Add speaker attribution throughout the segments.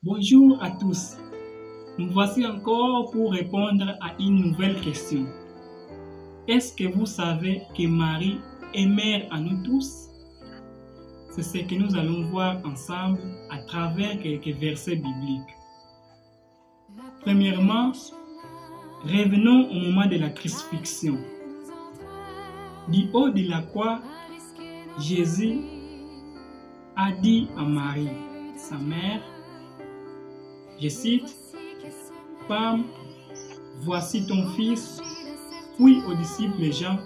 Speaker 1: Bonjour à tous. Nous voici encore pour répondre à une nouvelle question. Est-ce que vous savez que Marie est mère à nous tous? C'est ce que nous allons voir ensemble à travers quelques versets bibliques. Premièrement, revenons au moment de la crucifixion. Du haut de la croix, Jésus a dit à Marie, sa mère, je cite, « Femme, voici ton fils », puis aux disciples Jean,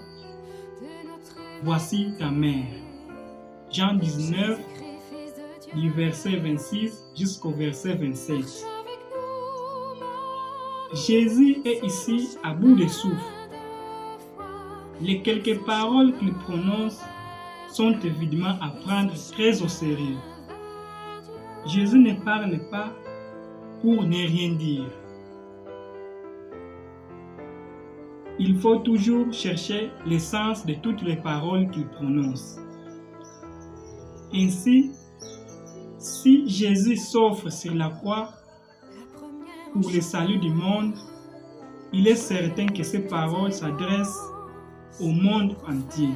Speaker 1: « Voici ta mère ». Jean 19, du verset 26 jusqu'au verset 27. Jésus est ici à bout de souffle. Les quelques paroles qu'il prononce sont évidemment à prendre très au sérieux. Jésus ne parle pas pour ne rien dire. Il faut toujours chercher l'essence de toutes les paroles qu'il prononce. Ainsi, si Jésus s'offre sur la croix pour le salut du monde, il est certain que ces paroles s'adressent au monde entier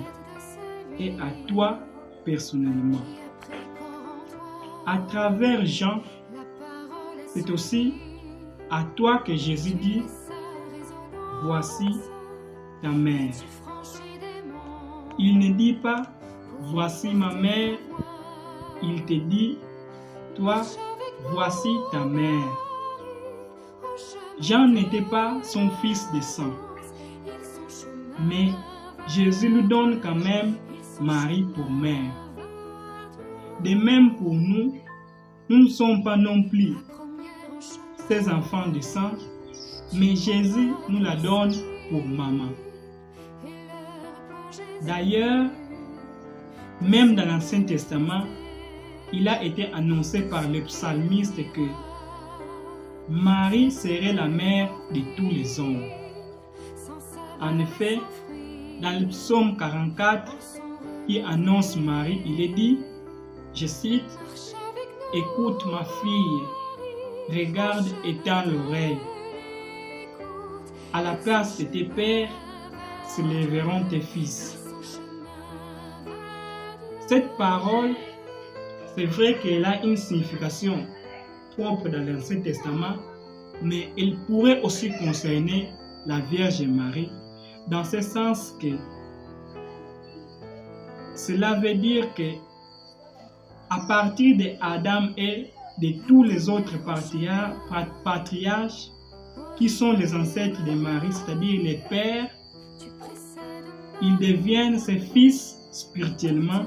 Speaker 1: et à toi personnellement. À travers Jean, c'est aussi à toi que Jésus dit, « Voici ta mère ». Il ne dit pas, « Voici ma mère », il te dit, « Toi, voici ta mère ». Jean n'était pas son fils de sang, mais Jésus lui donne quand même Marie pour mère. De même pour nous, nous ne sommes pas non plus ses enfants de sang, mais Jésus nous la donne pour maman. D'ailleurs, même dans l'Ancien Testament, il a été annoncé par le psalmiste que Marie serait la mère de tous les hommes. En effet, dans le psaume 44, qui annonce Marie, il est dit, je cite, « Écoute ma fille, regarde et tends l'oreille. À la place de tes pères, s'élèveront tes fils. » Cette parole, c'est vrai qu'elle a une signification propre dans l'Ancien Testament, mais elle pourrait aussi concerner la Vierge Marie, dans ce sens que cela veut dire que à partir de Adam et de tous les autres patriarches qui sont les ancêtres de Marie, c'est-à-dire les pères, ils deviennent ses fils spirituellement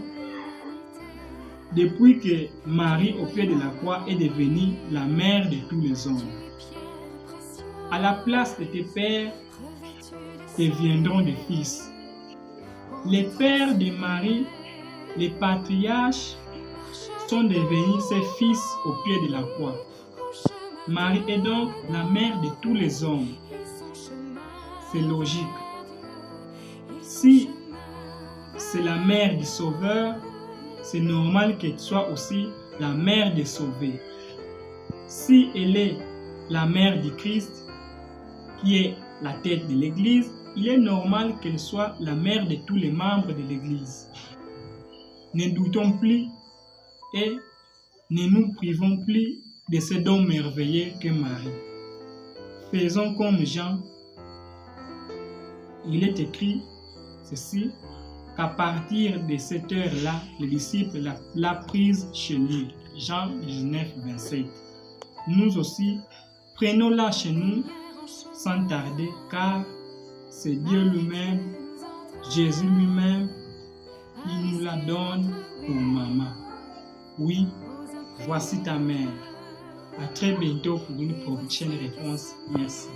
Speaker 1: depuis que Marie au pied de la croix est devenue la mère de tous les hommes. À la place de tes pères deviendront des fils. Les pères de Marie, les patriarches, sont devenus ses fils au pied de la croix. Marie est donc la mère de tous les hommes. C'est logique. Si c'est la mère du Sauveur, c'est normal qu'elle soit aussi la mère des sauvés. Si elle est la mère du Christ, qui est la tête de l'Église, il est normal qu'elle soit la mère de tous les membres de l'Église. Ne doutons plus et ne nous privons plus de ce don merveilleux qu'est Marie. Faisons comme Jean. Il est écrit ceci, qu'à partir de cette heure-là, les disciples l'a prise chez lui. Jean 19, 27. Nous aussi, prenons-la chez nous sans tarder, car c'est Dieu lui-même, Jésus lui-même, qui nous la donne pour maman. Oui, voici ta mère. À très bientôt pour une prochaine réponse. Merci.